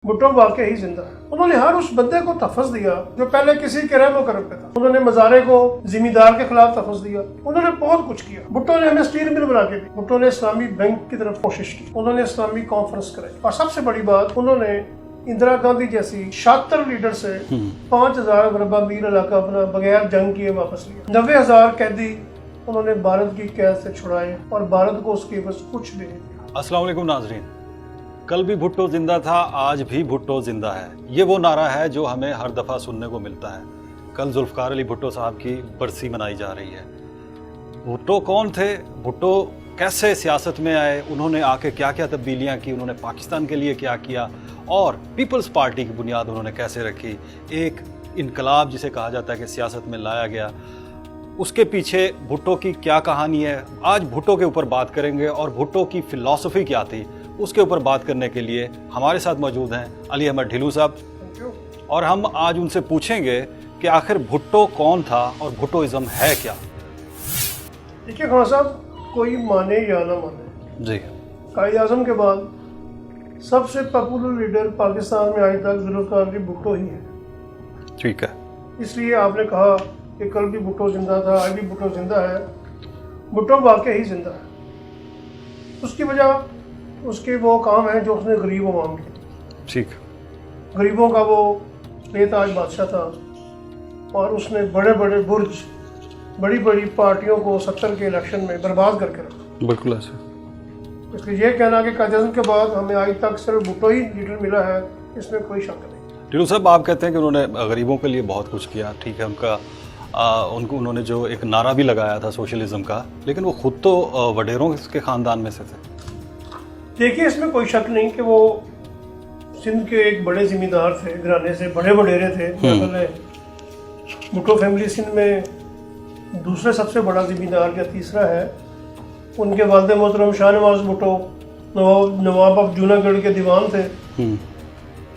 भुट्टो वाकई ही जिंदा है। उन्होंने हर उस बंदे को तहफ़्फ़ुज़ दिया जो पहले किसी के रहमो करम पे था। उन्होंने मज़ारे को जिम्मेदार के खिलाफ तहफ़्फ़ुज़ दिया। उन्होंने बहुत कुछ किया। भुट्टो ने हमें स्टील मिल बना के दी। भुट्टो ने इस्लामी बैंक की तरफ कोशिश की। उन्होंने इस्लामी कॉन्फ्रेंस कराई और सबसे बड़ी बात, उन्होंने इंदिरा गांधी जैसी शातिर लीडर से 5000 वर्बा मील इलाका अपना बगैर जंग किए वापस लिया। 90,000 कैदी उन्होंने भारत की कैद से छुड़ाए और भारत को उसके बस कुछ भी नहीं दिया। अस्सलाम वालेकुम नाजरीन, कल भी भुट्टो जिंदा था, आज भी भुट्टो जिंदा है। ये वो नारा है जो हमें हर दफ़ा सुनने को मिलता है। कल जुल्फ़कार अली भुट्टो साहब की बरसी मनाई जा रही है। भुट्टो कौन थे? भुट्टो कैसे सियासत में आए? उन्होंने आके क्या क्या तब्दीलियाँ की? उन्होंने पाकिस्तान के लिए क्या किया? और पीपल्स पार्टी की बुनियाद उन्होंने कैसे रखी? एक इनकलाब जिसे कहा जाता है कि सियासत में लाया गया, उसके पीछे भुट्टो की क्या कहानी है? आज भुट्टो के ऊपर बात करेंगे और भुट्टो की फ़िलॉसफ़ी क्या थी उसके ऊपर बात करने के लिए हमारे साथ मौजूद हैं अली अहमद ढिल्लू साहब। और हम आज उनसे पूछेंगे कि आखिर भुट्टो कौन था और भुट्टोइज़्म है क्या। देखिए खान साहब, कोई माने या ना माने, जी, कायद आज़म के बाद सबसे पॉपुलर लीडर पाकिस्तान में आज तक जुल्फ़कार अली भुट्टो ही है। ठीक है। इसलिए आपने कहा कि कल भी भुट्टो जिंदा था, आज भी भुट्टो जिंदा है। भुट्टो वाकई ही जिंदा है। उसकी वजह उसके वो काम है जो उसने गरीब अवाम के, ठीक, गरीबों का वो बेताज बादशाह था और उसने बड़े बड़े बुर्ज, बड़ी बड़ी पार्टियों को 70 के इलेक्शन में बर्बाद करके रखा। बिल्कुल ऐसे। इसलिए ये कहना कि कायद आज़म के बाद हमें आज तक सिर्फ भुट्टो ही लीडर मिला है, इसमें कोई शक नहीं। ढिल्लू साहब, आप कहते हैं कि उन्होंने गरीबों के लिए बहुत कुछ किया, ठीक है, उन्होंने जो एक नारा भी लगाया था सोशलिज्म का, लेकिन वो खुद तो वडेरों के ख़ानदान में से थे। देखिए, इसमें कोई शक नहीं कि वो सिंध के एक बड़े जिम्मेदार थे, घराने से बड़े वडेरे थे। भुट्टो फैमिली सिंध में दूसरे सबसे बड़ा जिम्मेदार या तीसरा है। उनके वालिद मोहतरम शाहनवाज भुट्टो नवाब ऑफ जूनागढ़ के दीवान थे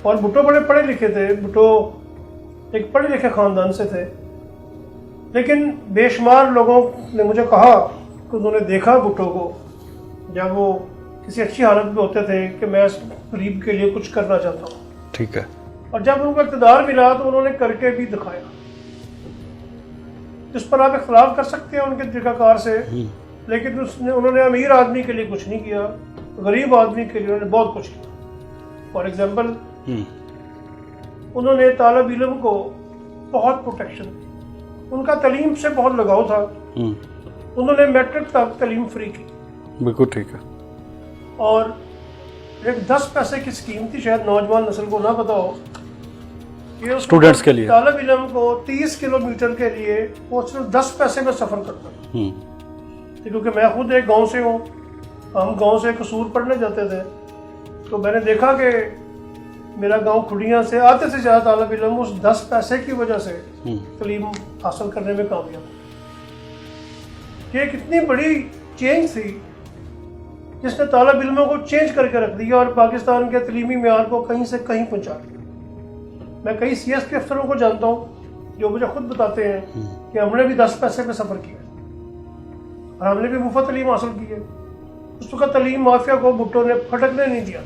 और भुट्टो बड़े पढ़े लिखे थे। भुट्टो एक पढ़े लिखे ख़ानदान से थे, लेकिन बेशुमार लोगों ने मुझे कहा कि उन्होंने देखा भुट्टो को जब वो किसी अच्छी हालत में होते थे कि मैं इस गरीब के लिए कुछ करना चाहता हूँ। ठीक है। और जब उनको इक़्तिदार मिला तो उन्होंने करके भी दिखाया। इस पर आप इख्तलाफ कर सकते हैं उनके तरीक़ाकार से, लेकिन उन्होंने अमीर आदमी के लिए कुछ नहीं किया, गरीब आदमी के लिए उन्होंने बहुत कुछ किया। फॉर एग्जाम्पल, उन्होंने तालिब इल्म को बहुत प्रोटेक्शन दी। उनका तलीम से बहुत लगाव था। उन्होंने मैट्रिक तक तलीम फ्री की। बिल्कुल ठीक है। और एक 10 पैसे की स्कीम थी, शायद नौजवान नस्ल को ना पता हो, ये स्टूडेंट्स के लिए तालिब इल्म को 30 किलोमीटर के लिए वो सिर्फ 10 पैसे में सफ़र करता था। क्योंकि मैं खुद एक गांव से हूँ, हम गांव से कसूर पढ़ने जाते थे, तो मैंने देखा कि मेरा गांव खुड़ियाँ से आते से ज़्यादा तालिब इल्म उस 10 पैसे की वजह से तालीम हासिल करने में कामयाब। ये कितनी बड़ी चेंज थी जिसने तालिब इल्मों को चेंज करके रख दिया और पाकिस्तान के तलीमी मेयार को कहीं से कहीं पहुंचा दिया। मैं कई CS के अफसरों को जानता हूँ जो मुझे खुद बताते हैं कि हमने भी 10 पैसे पे सफ़र किया और हमने भी मुफ्त तलीम हासिल की है। उस वक्त तलीम माफिया को भुट्टो ने फटकने नहीं दिया।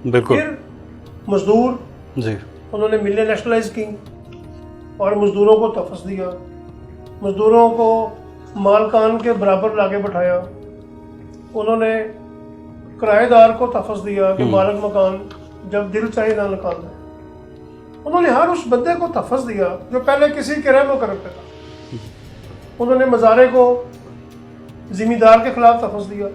बिल्कुल। फिर मजदूर जी, उन्होंने मिलें नेशनलाइज की और मजदूरों को तहफ़्फ़ुज़ दिया, मजदूरों को मालकान के बराबर लाके बैठाया। उन्होंने किराएदार को तहफ़्फ़ुज़ दिया कि मालिक मकान जब दिल चाहे ना निकाल दें। उन्होंने हर उस बंदे को तहफ़्फ़ुज़ दिया जो पहले किसी के रहमो करम पे था। उन्होंने मज़ारे को ज़िम्मेदार के खिलाफ तहफ़्फ़ुज़ दिया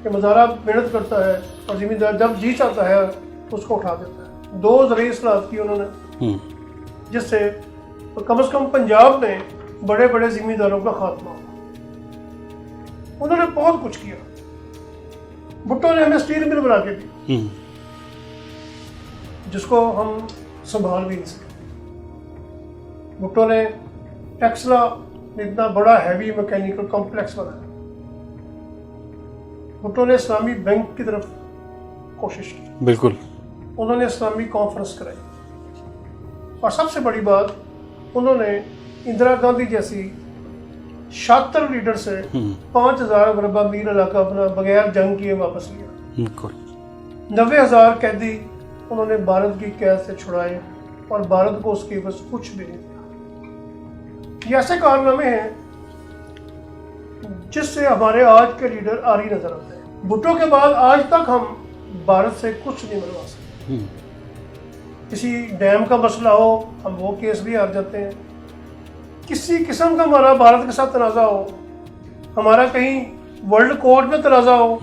कि मज़ारा मेहनत करता है और ज़िम्मेदार जब जी चाहता है उसको उठा देता है। 2 ज़रूरी इस्लाहत की उन्होंने, जिससे तो कम से कम पंजाब में बड़े बड़े ज़िम्मेदारों का खात्मा हुआ। उन्होंने बहुत कुछ किया। भुट्टो ने हमें स्टील मिल बना के दी जिसको हम संभाल भी नहीं सके। भुट्टो ने टेक्सला इतना बड़ा हैवी मैकेनिकल कॉम्प्लेक्स बनाया। भुट्टो ने इस्लामी बैंक की तरफ कोशिश की। बिल्कुल। उन्होंने इस्लामी कॉन्फ्रेंस कराई और सबसे बड़ी बात, उन्होंने इंदिरा गांधी जैसी शातिर लीडर से 5000 वर्बा मील इलाका अपना बगैर जंग किए वापस लिया। 90,000 कैदी उन्होंने भारत की कैद से छुड़ाए और भारत को उसके बस कुछ भी नहीं दिया। ये ऐसे कारनामे हैं जिससे हमारे आज के लीडर आरी नजर आते हैं। भुट्टो के बाद आज तक हम भारत से कुछ नहीं बनवा सकते। किसी डैम का मसला हो हम वो केस भी हार जाते हैं। किसी किस्म का हमारा भारत के साथ तनाज़ा हो, हमारा कहीं वर्ल्ड कोर्ट में तनाज़ा हो,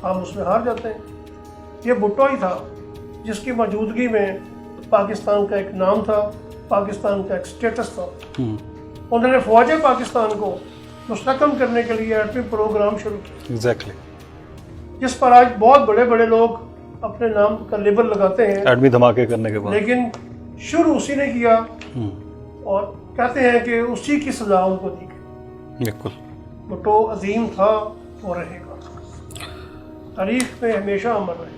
हम उसमें हार जाते हैं। ये भुट्टो ही था जिसकी मौजूदगी में पाकिस्तान का एक नाम था, पाकिस्तान का एक स्टेटस था। उन्होंने फौज पाकिस्तान को मुस्तकम करने के लिए एटमी प्रोग्राम शुरू किया। एग्जैक्टली। जिस पर आज बहुत बड़े बड़े लोग अपने नाम का लेबल लगाते हैं एटमी धमाके करने के बाद, लेकिन शुरू उसी ने किया और कहते हैं कि उसी की सजा उनको दी गई। बिल्कुल। भुट्टो अजीम था और रहेगा, तारीख में हमेशा अमर रहेगा।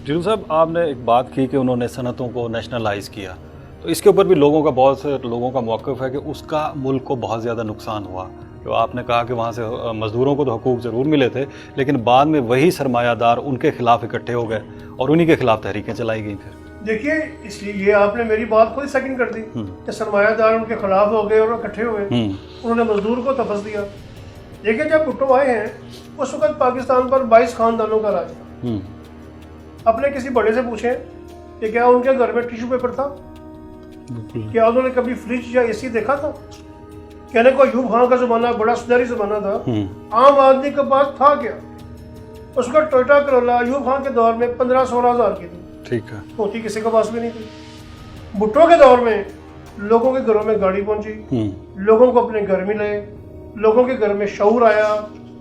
जीलू साहब, आपने एक बात की कि उन्होंने सनतों को नेशनलाइज किया, तो इसके ऊपर भी लोगों का, बहुत से लोगों का मौक़िफ़ है कि उसका मुल्क को बहुत ज़्यादा नुकसान हुआ। तो आपने कहा कि वहाँ से मज़दूरों को तो हकूक़ ज़रूर मिले थे, लेकिन बाद में वही सरमायादार उनके खिलाफ इकट्ठे हो गए और उन्हीं के खिलाफ तहरीकें चलाई गई। फिर देखिए, इसलिए ये आपने मेरी बात खुद सेकंड कर दी कि सरमायादार उनके खिलाफ हो गए और इकट्ठे हुए, उन्होंने मजदूर को तफस दिया। देखिए, जब भुट्टो आए हैं उस वक्त पाकिस्तान पर 22 खानदानों का राज था। अपने किसी बड़े से पूछें कि क्या उनके घर में टिश्यू पेपर था, क्या उन्होंने कभी फ्रिज या एसी देखा था? कहने को अयूब खान का ज़माना बड़ा सुधारी ज़माना था, आम आदमी के पास था क्या? उसका टोयोटा करोला अयूब खान के दौर में 15-16 हज़ार की थी। ठीक है। होती किसी के पास भी नहीं थी। भुट्टो के दौर में लोगों के घरों में गाड़ी पहुंची, लोगों को अपने घर मिले, लोगों के घर में शऊर आया,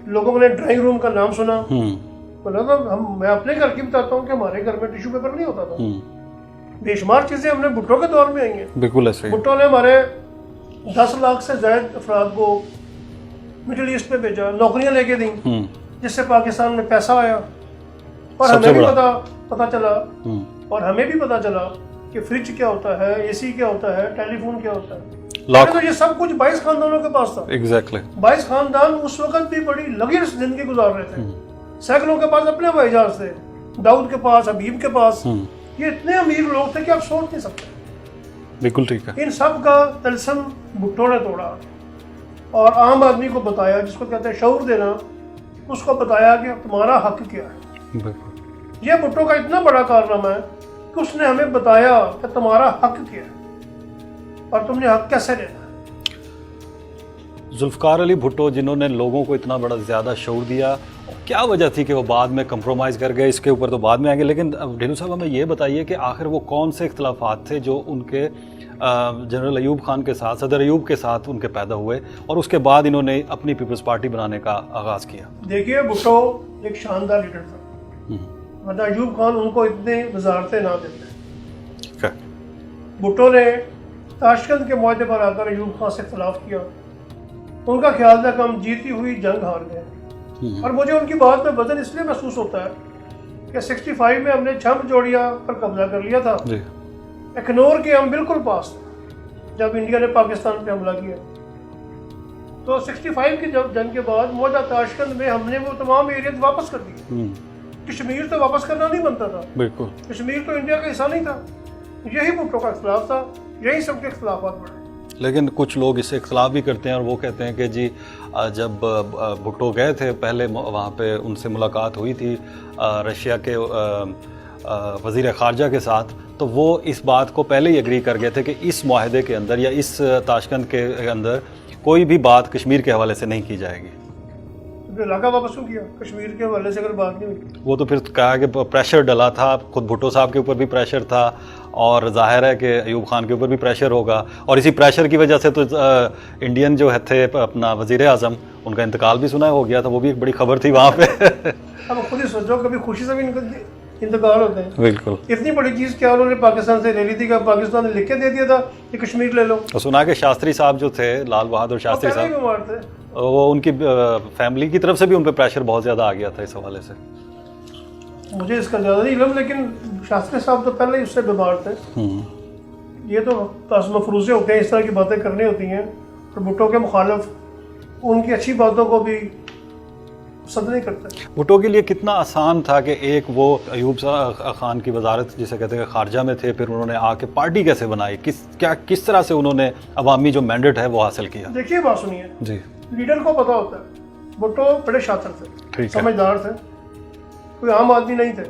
लोगों ने ड्राइंग रूम का नाम सुना। मतलब मैं अपने घर की बताता हूँ कि हमारे घर में टिश्यू पेपर नहीं होता था। बेशुमार चीजें हमने भुट्टो के दौर में आई हैं। बिल्कुल ऐसे। भुट्टो ने हमारे 10 लाख से ज्यादा अफराद को मिडिल ईस्ट में भेजा, नौकरियां लेके दी, जिससे पाकिस्तान में पैसा आया। और हमें भी पता चला और हमें भी पता चला कि फ्रिज क्या होता है, एसी क्या होता है, टेलीफोन क्या होता है। तो ये सब कुछ 22 खानदानों के पास था। एग्जैक्टली। 22 खानदान उस वक्त भी बड़ी लगी जिंदगी गुजार रहे थे। सैकड़ों के पास अपने हवाई जहाज थे, दाऊद के पास, हबीब के पास। ये इतने अमीर लोग थे कि आप सोच नहीं सकते। बिल्कुल ठीक है। इन सब का तलस्म भुट्टो ने तोड़ा और आम आदमी को बताया, जिसको कहते हैं शऊर देना, उसको बताया कि तुम्हारा हक क्या है। ये भुट्टो का इतना बड़ा कारनामा है कि उसने हमें बताया कि तुम्हारा हक क्या है और तुमने हक कैसे लेना है। जुल्फ़कार अली भुट्टो, जिन्होंने लोगों को इतना बड़ा ज़्यादा शऊर दिया, क्या वजह थी कि वो बाद में कंप्रोमाइज़ कर गए? इसके ऊपर तो बाद में आएंगे, लेकिन ढिल्लों साहब हमें ये बताइए कि आखिर वो कौन से इख्तलाफात थे जो उनके जनरल अयूब खान के साथ, सदर अयूब के साथ उनके पैदा हुए और उसके बाद इन्होंने अपनी पीपल्स पार्टी बनाने का आगाज़ किया? देखिए, भुट्टो एक शानदार लीडर था, वरना अयूब खान उनको इतने वजारतें ना देते। भुट्टो ने ताशकंद के मुआहदे पर आकर अयूब खान से इख्तलाफ किया। उनका ख्याल था कि हम जीती हुई जंग हार गए। और मुझे उनकी बात में वजन इसलिए महसूस होता है कि 65 में हमने छम्प जोड़िया पर कब्जा कर लिया था, अखनौर के हम बिल्कुल पास थे जब इंडिया ने पाकिस्तान पे हमला किया। तो 65 की जंग के बाद मौजूदा ताशकंद में हमने वो तमाम एरिया वापस कर दिए। कश्मीर तो वापस करना नहीं बनता था, बिल्कुल, कश्मीर तो इंडिया का हिस्सा नहीं था। यही भुट्टो का इख्तलाफ था, यही सबके इख्तलाफात बढ़े। लेकिन कुछ लोग इससे इख्तलाफ भी करते हैं और वो कहते हैं कि जी जब भुट्टो गए थे पहले वहाँ पे उनसे मुलाकात हुई थी रशिया के वज़ीर ख़ारजा के साथ, तो वो इस बात को पहले ही एग्री कर गए थे कि इस मुआहदे के अंदर या इस ताशकंद के अंदर कोई भी बात कश्मीर के हवाले से नहीं की जाएगी। तो इलाका वापस क्यों किया? कश्मीर के हवाले से अगर बात नहीं हुई, वो तो फिर कहा कि प्रेशर डला था, खुद भुट्टो साहब के ऊपर भी प्रेशर था और जाहिर है कि अयूब खान के ऊपर भी प्रेशर होगा और इसी प्रेशर की वजह से तो इंडियन जो थे अपना वज़ीर आज़म, उनका इंतकाल भी सुना हो गया था। वो भी एक बड़ी खबर थी वहाँ पे। अब खुद ही सोचो, कभी खुशी से भी इंतकाल होते हैं। बिल्कुल। इतनी बड़ी चीज़ क्या उन्होंने पाकिस्तान से ले ली थी कि पाकिस्तान ने लिख के दे दिया था कि कश्मीर ले लो। तो सुना कि शास्त्री साहब जो थे, लाल बहादुर शास्त्री साहब, वो उनकी फैमिली की तरफ से भी उन पर प्रेशर बहुत ज़्यादा आ गया था इस हवाले से। मुझे इसका ज़्यादा नहीं इल्म, लेकिन शास्त्री साहब तो पहले ही उससे बीमार थे। ये तो मफरूज़े होते हैं, इस तरह की बातें करनी होती हैं। और भुट्टो के मुखालिफ उनकी अच्छी बातों को भी पसंद नहीं करते। भुट्टो के लिए कितना आसान था कि एक वो अयूब खान की वजारत जिसे कहते हैं खारजा में थे, फिर उन्होंने आके पार्टी कैसे बनाई, किस तरह से उन्होंने अवामी जो मैंडेट है वो हासिल किया? देखिए बात सुनिए जी, लीडर को पता होता है। भुट्टो बड़े शातिर थे, ठीक है। समझदार थे, कोई आम आदमी नहीं थे।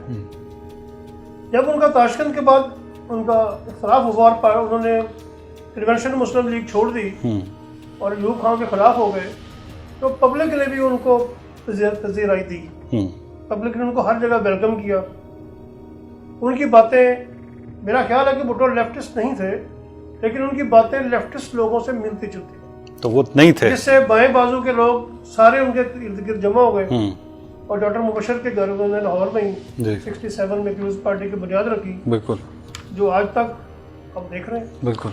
जब उनका ताशकंद के बाद उनका इख्तलाफ हुआ और उन्होंने कन्वेंशन मुस्लिम लीग छोड़ दी और अयूब खान के खिलाफ हो गए, तो पब्लिक ने भी उनको तज़ीराई दी। पब्लिक ने उनको हर जगह वेलकम किया। उनकी बातें, मेरा ख्याल है कि भुट्टो लेफ्टिस्ट नहीं थे, लेकिन उनकी बातें लेफ्टिस्ट लोगों से मिलती जुलती, तो वो नहीं थे, जिससे बाएं बाजू के लोग सारे उनके इर्द गिर्द जमा हो गए। और डॉक्टर मुबशर के घर उन्होंने लाहौर में ही 67 में पीपल्स पार्टी की बुनियाद रखी, बिल्कुल, जो आज तक हम देख रहे हैं। बिल्कुल।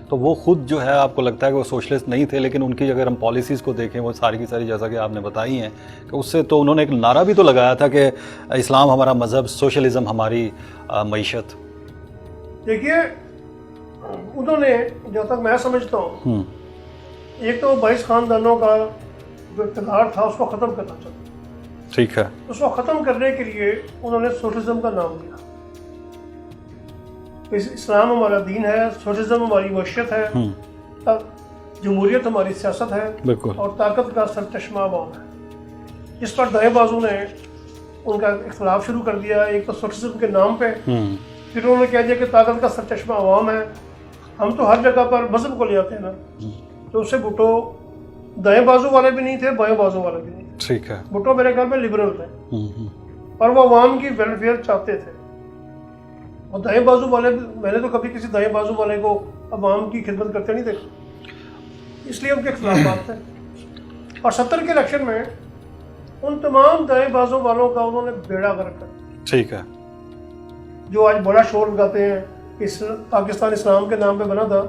तो वो खुद जो है, आपको लगता है कि वो सोशलिस्ट नहीं थे, लेकिन उनकी अगर हम पॉलिसीज़ को देखें वो सारी की सारी जैसा कि आपने बताई हैं कि उससे तो उन्होंने एक नारा भी तो लगाया था कि इस्लाम हमारा मज़हब, सोशलिज़म हमारी मईशत। देखिए उन्होंने, जब तक मैं समझता हूँ, एक तो 22 खानदानों का जो इक़्तिदार था उसको ख़त्म करना चाहता, ठीक है। उसको ख़त्म करने के लिए उन्होंने सोशलिज्म का नाम दिया। इस्लाम हमारा दीन है, सोशलिज्म हमारी मईशत है, जमहूरियत हमारी सियासत है, बिल्कुल, और ताकत का सरचश्मा अवाम है। इस पर दाएं बाजू ने उनका इख्तलाफ शुरू कर दिया, एक तो सोशलिज्म के नाम पे, फिर उन्होंने कह दिया कि ताकत का सरचश्मा अवाम है। हम तो हर जगह पर मजहब को ले आते हैं ना, तो उससे भुट्टो दाएं बाजू वाले भी नहीं थे, बाएं बाजू वाले भी नहीं, ठीक है। भुट्टो मेरे ख्याल में लिबरल थे, और वो अवाम की वेलफेयर चाहते थे। और दाएं बाजू वाले, मैंने तो कभी किसी दाएं बाजू वाले को अवाम की खिदमत करते नहीं देखा, इसलिए उनके खिलाफ बात थे। और 70 के इलेक्शन में उन तमाम दाएं बाजू वालों का उन्होंने बेड़ा गर्क कर, ठीक है, जो आज बड़ा शोर लगाते हैं इस पाकिस्तान इस्लाम के नाम पे बना था,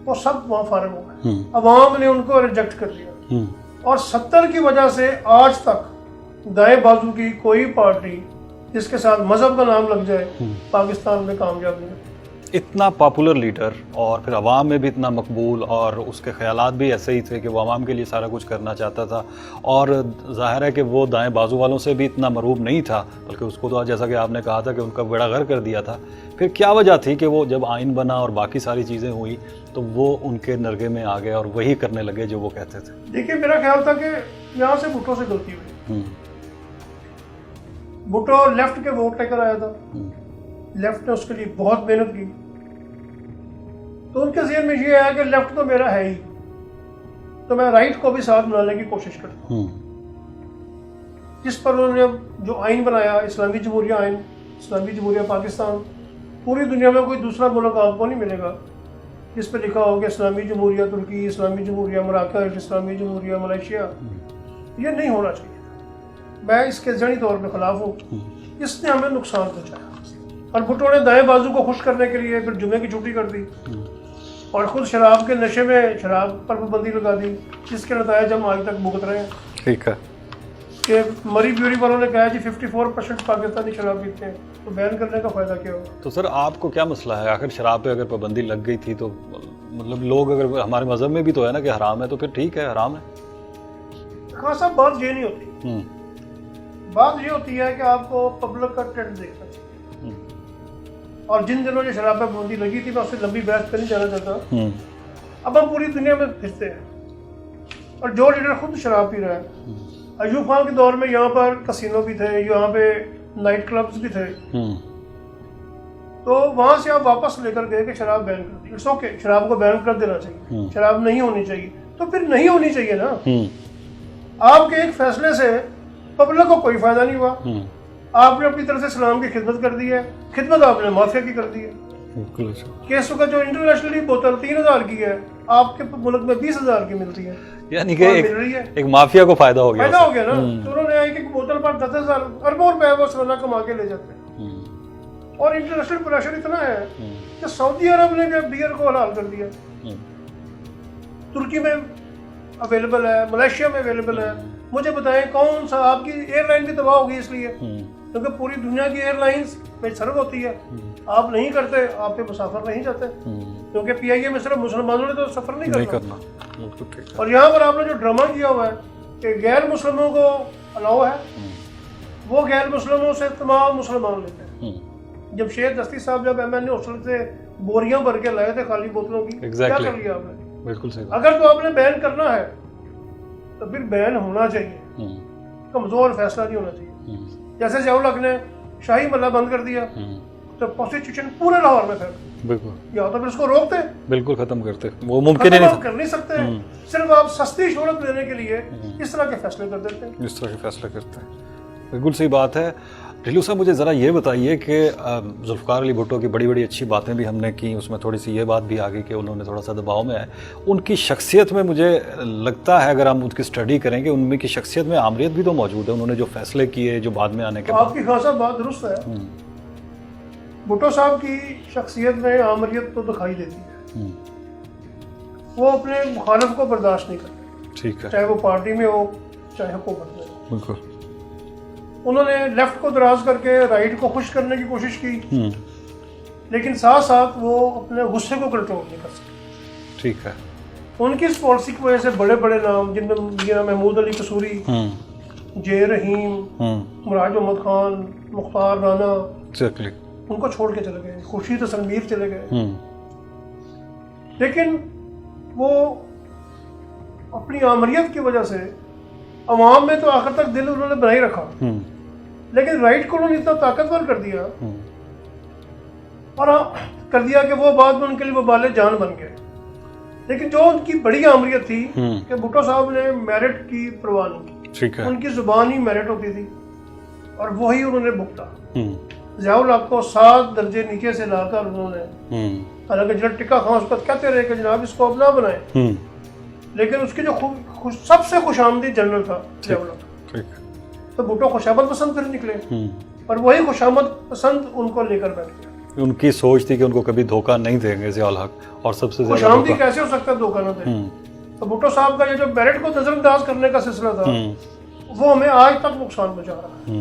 वो सब वहाँ फारिग हो गए। अवाम ने उनको रिजेक्ट कर दिया, और 70 की वजह से आज तक दाएं बाजू की कोई पार्टी जिसके साथ मजहब का नाम लग जाए पाकिस्तान में कामयाब नहीं। इतना पॉपुलर लीडर और फिर अवाम में भी इतना मकबूल, और उसके ख्यालात भी ऐसे ही थे कि वो अवाम के लिए सारा कुछ करना चाहता था, और जाहिर है कि वो दाएं बाजू वालों से भी इतना मरूब नहीं था, बल्कि उसको तो जैसा कि आपने कहा था कि उनका बेड़ा गर्क कर दिया था। फिर क्या वजह थी कि वो जब आइन बना और बाकी सारी चीज़ें हुई तो वो उनके नरगे में आ गए और वही करने लगे जो वो कहते थे? देखिए मेरा ख्याल था कि यहाँ से भुट्टो से गलती हुई। भुट्टो लेफ्ट के वोट लेकर आया था, लेफ्ट ने उसके लिए बहुत मेहनत की, तो उनके ज़हन में ये आया कि लेफ्ट तो मेरा है ही, तो मैं राइट को भी साथ बनाने की कोशिश करता हूँ। जिस पर उन्होंने जो आइन बनाया, इस्लामी जमहूरिया आइन, इस्लामी जमहूरिया पाकिस्तान, पूरी दुनिया में कोई दूसरा मुल्क आपको नहीं मिलेगा जिस पर लिखा होगा इस्लामी जमहूरिया तुर्की, इस्लामी जमहूरिया मराकश, इस्लामी जमहूरिया मलेशिया। ये नहीं होना चाहिए। मैं इसके जड़ी तौर पर खिलाफ हूँ, इसने हमें नुकसान पहुँचाया। और भुट्टो ने दाएं बाजू को खुश करने के लिए फिर जुमे की छुट्टी कर दी और खुद शराब के नशे में शराब पर पाबंदी लगा दी, जिसके नतीजे हम आज तक भुगत रहे हैं। ठीक है, कि मरी ब्यूरी वालों ने कहा जी 54% पाकिस्तानी शराब पीते हैं, तो बैन करने का फायदा क्या होगा? तो सर आपको क्या मसला है? आखिर शराब पे अगर पाबंदी लग गई थी तो मतलब लोग, अगर हमारे मजहब में भी तो है ना कि हराम है, तो फिर ठीक है, हराम है। हाँ साहब, बात ये नहीं होती। बात ये होती है कि आपको पब्लिक का ट्रेंड देखना चाहिए। और जिन दिनों जो शराब पर पाबंदी लगी थी, मैं उससे लंबी बहस पर नहीं जाना चाहता। अब हम पूरी दुनिया में फिरते हैं और जो लीडर खुद शराब पी रहा है, अयूब खान के दौर में यहाँ पर कसिनो भी थे, यहाँ पे नाइट क्लब्स भी थे, तो वहां से आप वापस लेकर गए कि शराब बैन कर दी। इट्स ओके, शराब को बैन कर देना चाहिए, शराब नहीं होनी चाहिए, तो फिर नहीं होनी चाहिए ना। आपके एक फैसले से पब्लिक को कोई फायदा नहीं हुआ। आपने अपनी तरफ से इस्लाम की खिदमत कर दी है, खिदमत आपने माफिया की कर दी है। केसों का जो इंटरनेशनली बोतल 3000 की है, आपके मुल्क में 20,000 की मिलती है, यानी कि एक माफिया को फायदा हो गया। फायदा हो गया ना। तो उन्होंने एक एक बोतल पर 10,000 अरबों रुपए वो सालाना कमा के ले जाते हैं। और इंटरनेशनल प्रेशर इतना है कि सऊदी अरब ने बियर को हलाल कर दिया, तुर्की में अवेलेबल है, मलेशिया में अवेलेबल है। मुझे बताएं कौन सा, आपकी एयरलाइन भी तबाह होगी इसलिए क्योंकि पूरी दुनिया की एयरलाइंस में सर्व होती है, आप नहीं करते, आप पे मुसाफिर नहीं जाते, क्योंकि पीआईए में सिर्फ मुसलमानों ने तो सफर नहीं करना। और यहाँ पर आपने जो ड्रामा किया हुआ है कि गैर मुस्लिमों को अलाउ है, वो गैर मुस्लिमों से तमाम मुसलमान लेते हैं। जब शेख दस्ती साहब जब MNA हॉस्टल से बोरियां भर के लाए थे खाली बोतलों की, क्या कर लिया आपने? बिल्कुल सही। अगर तो आपने बैन करना है तो फिर बैन होना चाहिए, कमजोर फैसला नहीं होना चाहिए। जैसे ज़ियाउल हक ने शाही मल्ला बंद कर दिया तो प्रोस्टिट्यूशन पूरे लाहौर में फैल, बिल्कुल, या तो फिर उसको रोकते, बिल्कुल खत्म करते, वो मुमकिन ही नहीं, कर नहीं सकते। सिर्फ आप सस्ती शोहरत लेने के लिए इस तरह के फैसले कर देते हैं, इस तरह के फैसले करते हैं। बिल्कुल सही बात है। ढिल्लू साहब, मुझे ज़रा ये बताइए कि जुल्फ़िकार अली भुट्टो की बड़ी बड़ी अच्छी बातें भी हमने की, उसमें थोड़ी सी ये बात भी आ गई कि उन्होंने थोड़ा सा दबाव में आए। उनकी शख्सियत में मुझे लगता है, अगर हम उनकी स्टडी करेंगे, उनकी शख्सियत में आमरीत भी तो मौजूद है। उन्होंने जो फैसले किए जो बाद में आने के बाद, आपकी खासा बात दुरुस्त है। भुट्टो साहब की शख्सियत में आमरीत तो दिखाई देती है, वो अपने मुखालिफ को बर्दाश्त नहीं करते, ठीक है, चाहे वो पार्टी में हो चाहे हुकूमत में हो। बिल्कुल। उन्होंने लेफ्ट को दराज करके राइट को खुश करने की कोशिश की, लेकिन साथ साथ वो अपने गुस्से को कंट्रोल नहीं कर सके, ठीक है। उनकी इस पॉलिसी की वजह से बड़े बड़े नाम, जिनमें मियां महमूद अली कसूरी, जे रहीम, मुराद मोहम्मद खान, मुख्तार राना, उनको छोड़ के चले गए, खुर्शीद हसन मीर चले गए। लेकिन वो अपनी आमरीत की वजह से अवाम में तो आखिर तक दिल उन्होंने बनाए रखा, लेकिन राइट को उन्होंने इतना ताकतवर कर दिया और कर दिया कि वो बाद में उनके लिए वो बाले जान बन गए। लेकिन जो उनकी बड़ी आमरीत थी कि भुट्टो साहब ने मेरिट की परवाह नहीं की, ठीक है, उनकी जुबान ही मेरिट होती थी और वही उन्होंने भुगता। ज़ियाउल हक को 7 दर्जे नीचे से लाकर उन्होंने, हालांकि जनरल टिक्का खान उस वक्त कहते रहे कि जनाब इसको अब ना बनाए, लेकिन उसकी जो सबसे खुशामदी जनरल था ज़ियाउल हक, तो भुट्टो खुशामद पसंद फिर निकले और वही खुशामद पसंद उनको लेकर बैठ गया। उनकी सोच थी कि उनको कभी धोखा नहीं देंगे ज़ियाउल हक, और सबसे ज्यादा खुशामदी कैसे हो सकता है धोखा ना दे। तो भुट्टो साहब का ये जो मेरिट को नजरअंदाज करने का सिलसिला था, वो हमें आज तक नुकसान पहुंचा रहा है।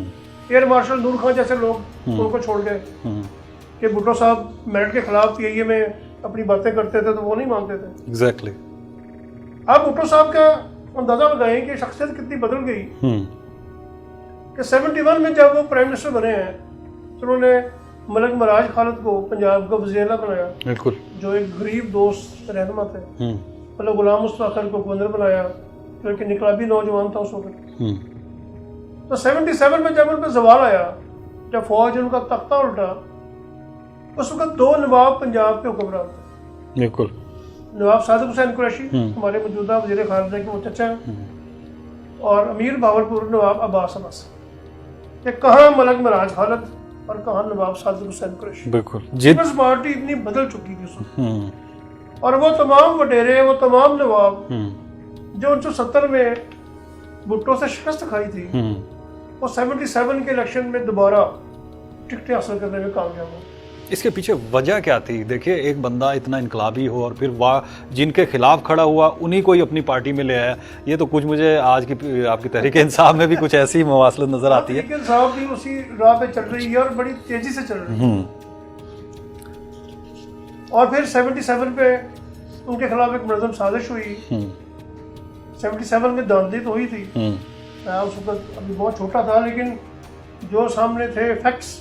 एयर मार्शल नूर खान जैसे लोग उनको छोड़ गए कि भुट्टो साहब मेरिट के खिलाफ PIA में अपनी बातें करते थे, तो वो नहीं मानते थे। एग्जैक्टली। आप भुट्टो साहब का अंदाजा लगाएं कि शख्सियत कितनी बदल गई कि 71 में जब वो प्राइम मिनिस्टर बने हैं तो उन्होंने मलिक मराज खालिद को पंजाब का वज़ीर आला बनाया, बिल्कुल, जो एक गरीब दोस्त रहनुमा थे। मतलब गुलाम मुस्तफा खान को गवर्नर बनाया, जो एक इनकलाबी नौजवान था उस वक्त। तो 77 में जब उन पर जवाल आया, जब फौज उनका तख्ता उल्टा, उस वक्त 2 नवाब पंजाब के हुक्मरान थे। बिल्कुल, नवाब सादिक हुसैन कुरैशी हमारे मौजूदा वज़ीर खारजा के वो चचा हैं, और अमीर भावलपुर नवाब अब्बास अब्बास। ये कहाँ मलिक मराज खालिद और कहाँ नवाब सादिक हुसैन कुरैशी। बिल्कुल, पीपल्स पार्टी इतनी बदल चुकी थी उस वक्त। और वो तमाम वडेरे, वो तमाम नवाब जो 1970 में भुट्टो से शिकस्त खाई थी, वो 77 के इलेक्शन में दोबारा टिकटें हासिल करने में कामयाब हो। इसके पीछे वजह क्या थी? देखिए, एक बंदा इतना इनकलाबी हो और फिर वाह जिनके खिलाफ खड़ा हुआ उन्हीं को ही अपनी पार्टी में ले आया। ये तो कुछ मुझे आज की आपकी तहरीक इंसाफ में भी कुछ ऐसी मवासलत नजर आती है। तहरीक इंसाफ भी उसी राह पे चल रही है और बड़ी तेजी से चल रही है। और फिर 77 पे उनके खिलाफ एक मुनज़्ज़म साजिश हुई। 77 में दांधली तो हुई थी, मैं उस वक्त अभी बहुत छोटा था, लेकिन जो सामने थे फैक्ट्स,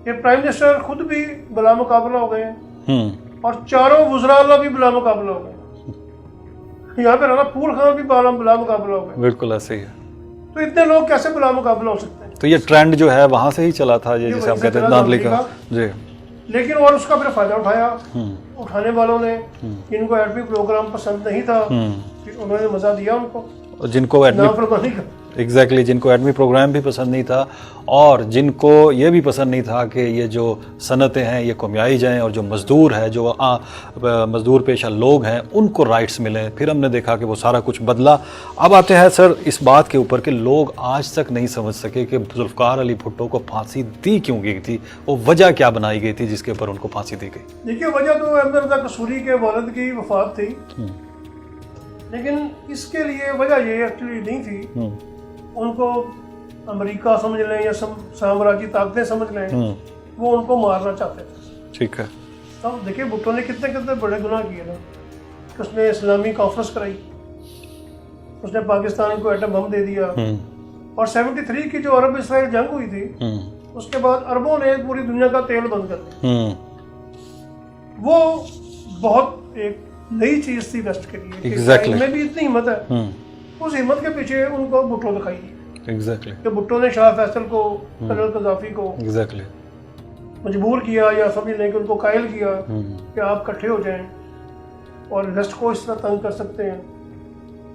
ये प्राइम मिनिस्टर खुद भी बिला मुकाबला हो गए हैं और चारों वज़रा भी बिला मुकाबला हो गए। यहाँ पे राना फूल खान भी बिला मुकाबला हो गए। बिल्कुल ऐसे ही है। तो इतने लोग कैसे बिला मुकाबला हो सकते हैं? तो ये ट्रेंड जो है वहां से ही चला था, ये जैसे आप कहते हैं दांधली का जी। लेकिन और उसका फिर फायदा उठाया उठाने वालों ने, जिनको एडमी प्रोग्राम पसंद नहीं था, उन्होंने मजा दिया उनको, जिनको एग्जैक्टली जिनको एडमी प्रोग्राम भी पसंद नहीं था और जिनको ये भी पसंद नहीं था कि ये जो सनतें हैं ये कमाई जाएं और जो मज़दूर है, जो मज़दूर पेशा लोग हैं, उनको राइट्स मिलें। फिर हमने देखा कि वो सारा कुछ बदला। अब आते हैं सर इस बात के ऊपर कि लोग आज तक नहीं समझ सके कि जुल्फ़िकार अली भुट्टो को फांसी दी क्यों गई थी, वो वजह क्या बनाई गई थी जिसके ऊपर उनको फांसी दी गई। देखिए, वजह तो अहमद रज़ा कसूरी के वालिद की वफात थी, लेकिन इसके लिए वजह ये एक्चुअली नहीं थी। उनको अमेरिका समझ लें या साम्राज्यी ताकतें समझ लें, वो उनको मारना चाहते थे। ठीक है। तब देखिए भुट्टो ने कितने कितने बड़े गुनाह किए ना। उसने इस्लामी कॉन्फ्रेंस कराई, उसने पाकिस्तान को एटम बम दे दिया, और 73 की जो अरब इसराइल जंग हुई थी, उसके बाद अरबों ने पूरी दुनिया का तेल बंद कर दिया। वो बहुत एक नई चीज थी वेस्ट के लिए। Exactly. में भी इतनी हिम्मत है, उस हिम्मत के पीछे उनको भुट्टो दिखाई। एग्जैक्टली कि भुट्टो ने शाह फैसल को, जनरल कज़ाफी को एग्जैक्टली मजबूर किया या समझ लें कि उनको कायल किया कि आप इकट्ठे हो जाएं और वेस्ट को इस तरह तंग कर सकते हैं।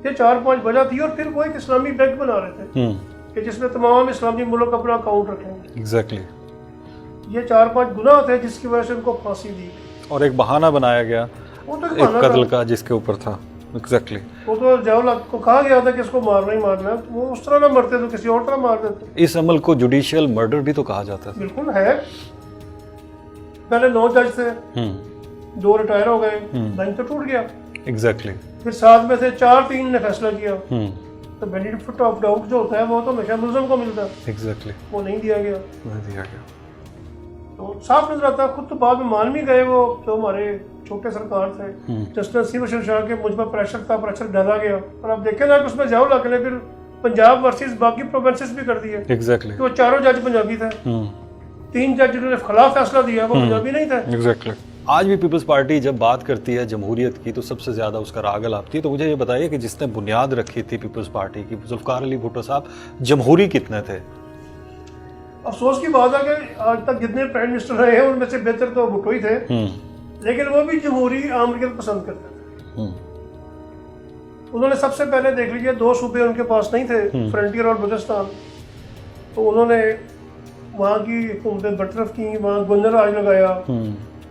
ये 4-5 वजह थी। और फिर वो एक इस्लामी बैंक बना रहे थे कि जिसमें तमाम इस्लामी मुल्क अपना अकाउंट रखेंगे। एग्जैक्टली ये 4-5 गुनाह थे जिसकी वजह से उनको फांसी दी गई। और एक बहाना बनाया गया वो तो एक कत्ल का जिसके ऊपर था। एग्जैक्टली वो तो जवाहरलाल को कहा गया था कि इसको मारना ही मारना है। वो उस तरह ना मरते तो किसी और तरह मार देते। इस अमल को जुडिशियल मर्डर भी तो कहा जाता है। बिल्कुल है। पहले 9 जज थे, 2 रिटायर हो गए, बैंक तो टूट गया। एग्जैक्टली फिर 7 में से 4-3 ने फैसला किया। तो बेनिफिट ऑफ डाउट जो होता है वो तो हमेशा मुल्ज़िम को मिलता है। एग्जैक्टली वो नहीं दिया गया। तो साफ नजर आता है। खुद तो बाद में मान भी गए वो जो हमारे छोटे सरकार थे, जस्टिस नसीम अशरफ शाह के मुझ पर प्रेशर था, प्रेशर डाला गया। और अब देखे ना कि उसमें जाओ लग ने फिर पंजाब वर्सेस बाकी प्रोविंसेस भी कर दिए। एग्जैक्टली तो 4 जज पंजाबी थे, 3 जज जिन्होंने खिलाफ फैसला दिया वो पंजाबी नहीं थे। एग्जैक्टली आज भी पीपल्स पार्टी जब बात करती है जमहूरियत की तो सबसे ज़्यादा उसका राग लाती है। तो मुझे ये बताइए कि जिसने बुनियाद रखी थी पीपल्स पार्टी की, जुल्फ़िकार अली भुट्टो साहब, जमहूरी कितने थे? अफसोस की बात है कि आज तक जितने प्राइम मिनिस्टर रहे हैं उनमें से बेहतर तो भुट्टो ही थे। लेकिन वो भी जमहूरी आमरीत पसंद करते थे। उन्होंने सबसे पहले देख लीजिए 2 सूबे उनके पास नहीं थे, फ्रंटियर और बलूचिस्तान। तो उन्होंने वहाँ की हुकूमतें बरतरफ की, वहाँ गवर्नर राज लगाया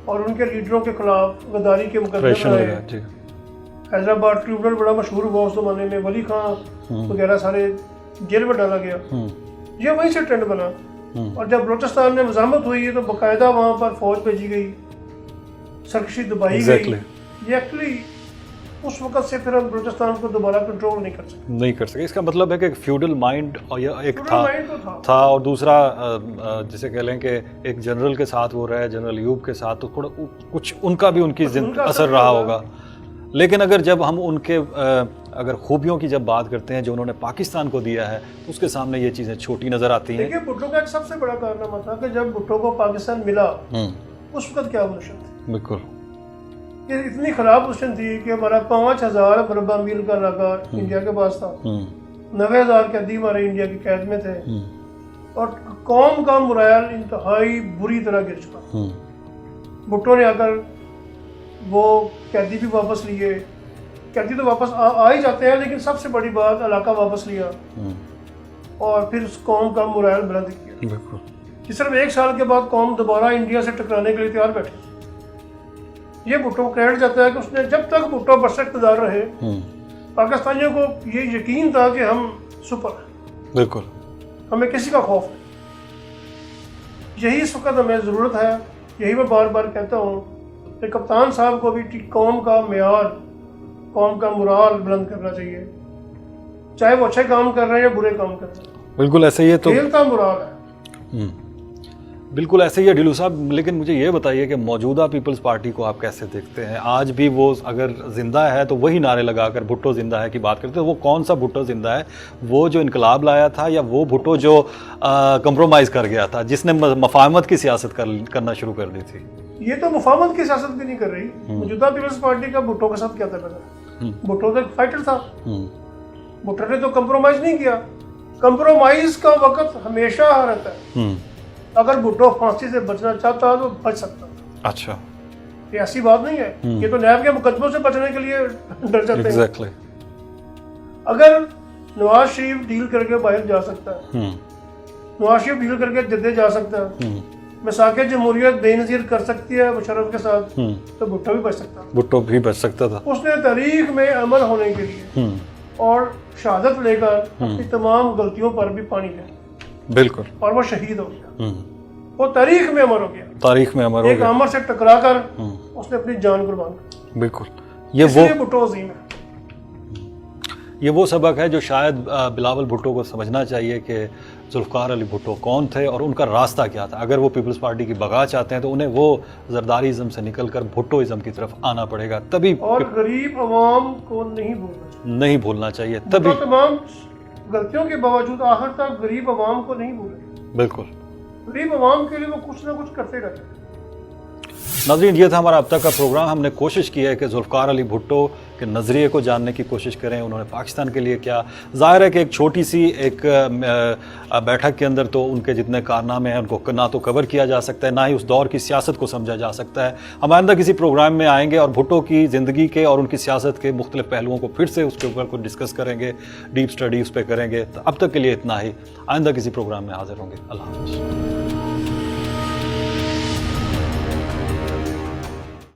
और उनके लीडरों के खिलाफ गद्दारी के मुकदमे बनाए। हैदराबाद ट्रिब्यूनल बड़ा मशहूर हुआ उस जमाने में, वली खां वगैरह सारे जेल में डाला गया। ये वहीं से ट्रेंड बना। और जब बलूचिस्तान में मज़ामत हुई तो बाकायदा वहाँ पर फौज भेजी गई, सरकशी दबाई गई। ये एक्चुअली उस वक्त से फिर हम बलूचिस्तान को दोबारा कंट्रोल नहीं कर सके। इसका मतलब है कि फ्यूडल माइंड एक था और दूसरा जिसे कह लें कि एक जनरल के साथ वो रहे, जनरल यूब के साथ, तो थोड़ा कुछ उनका भी उनकी असर रहा होगा। लेकिन अगर जब हम उनके अगर खूबियों की जब बात करते हैं जो उन्होंने पाकिस्तान को दिया है, तो उसके सामने ये चीज़ें छोटी नज़र आती हैं। देखिए भुट्टो का एक सबसे बड़ा कारनामा था कि जब भुट्टो को पाकिस्तान मिला उस वक्त क्या पोजीशन थी। बिल्कुल ये इतनी खराब पोजीशन थी कि हमारा 5000 मरबा मील का इलाका इंडिया के पास था, 90,000 कैदी हमारे इंडिया की कैद में थे और कौम का मुराल इंतहाई बुरी तरह गिर चुका। भुट्टो ने आकर वो कैदी भी वापस लिए। कैदी तो वापस आ ही जाते हैं, लेकिन सबसे बड़ी बात इलाका वापस लिया और फिर उस कौम का मुराल बुलंद किया। कि सिर्फ 1 साल के बाद कौम दोबारा इंडिया से टकराने के लिए तैयार बैठी। ये भुट्टो को क्रेडिट जाता है कि उसने जब तक भुट्टो बरसक इक़्तिदार रहे, पाकिस्तानियों को ये यकीन था कि हम सुपर हैं, बिल्कुल हमें किसी का खौफ नहीं। यही इस वक्त हमें ज़रूरत है। यही मैं बार बार कहता हूँ कि कप्तान साहब को भी कौम का मेयार, कौम का मुराल बुलंद करना चाहिए, चाहे वो अच्छे काम कर रहे हैं या बुरे काम कर रहे हैं। बिल्कुल ऐसे ही है। तो खेल का मुराल है। बिल्कुल ऐसे ही है ढिल्लू साहब। लेकिन मुझे ये बताइए कि मौजूदा पीपल्स पार्टी को आप कैसे देखते हैं? आज भी वो अगर जिंदा है तो वही नारे लगाकर भुट्टो जिंदा है की बात करते हैं। वो कौन सा भुट्टो जिंदा है? वो जो इनकलाब लाया था या वो भुट्टो जो कंप्रोमाइज़ कर गया था, जिसने मफाहमत की सियासत करना शुरू कर दी थी? ये तो मुफाहमत की सियासत भी नहीं कर रही। मौजूदा पीपल्स पार्टी का भुट्टो के साथ क्या था? भुट्टो तो फाइटर था। भुट्टो ने तो कंप्रोमाइज नहीं किया। कंप्रोमाइज का वक्त हमेशा रहता है। अगर भुट्टो फांसी से बचना चाहता तो बच सकता। अच्छा, ये ऐसी बात नहीं है। ये तो नैब के मुकदमों से बचने के लिए डर जाते हैं। अगर नवाज शरीफ डील करके बाहर जा सकता है, नवाज शरीफ डील करके जद्दे जा सकता है, मिसाके जमहूरियत बेनजीर कर सकती है मुशर्रफ के साथ, तो भुट्टो भी बच सकता था। उसने तारीख में अमल होने के लिए और शहादत लेकर अपनी तमाम गलतियों पर भी पानी लिया। बिल्कुल। और वो शहीद हो गया। वो तारीख में अमर हो गया। एक आमर से टकरा कर उसने अपनी जान कुर्बान कर। बिल्कुल। ये भुट्टो अजीम है। ये वो सबक है जो शायद बिलावल भुट्टो को समझना चाहिए कि जुल्फ़िकार अली भुट्टो कौन थे और उनका रास्ता क्या था। अगर वो पीपल्स पार्टी की बगा चाहते हैं तो उन्हें वो जरदारीज़म से निकलकर भुट्टोइज़म की तरफ आना पड़ेगा, तभी। और गरीब अवाम को नहीं भूलना चाहिए। तभी तमाम गलतियों के बावजूद आखिर तक गरीब आवाम को नहीं भूले। बिल्कुल। गरीब आवाम के लिए वो कुछ ना कुछ करते रहते हैं। नाज़रीन, ये था हमारा अब तक का प्रोग्राम। हमने कोशिश की है कि जुल्फ़कार अली भुट्टो के नज़रिए को जानने की कोशिश करें, उन्होंने पाकिस्तान के लिए क्या। ज़ाहिर है कि एक छोटी सी एक बैठक के अंदर तो उनके जितने कारनामे हैं उनको ना तो कवर किया जा सकता है, ना ही उस दौर की सियासत को समझा जा सकता है। हम आइंदा किसी प्रोग्राम में आएंगे और भुट्टो की ज़िंदगी के और उनकी सियासत के मुख्तलिफ पहलुओं को फिर से उसके ऊपर कुछ डिस्कस करेंगे, डीप स्टडी उस पर करेंगे। तो अब तक के लिए इतना ही। आइंदा किसी प्रोग्राम में हाजिर होंगे। अल्लाह हाफ़िज़।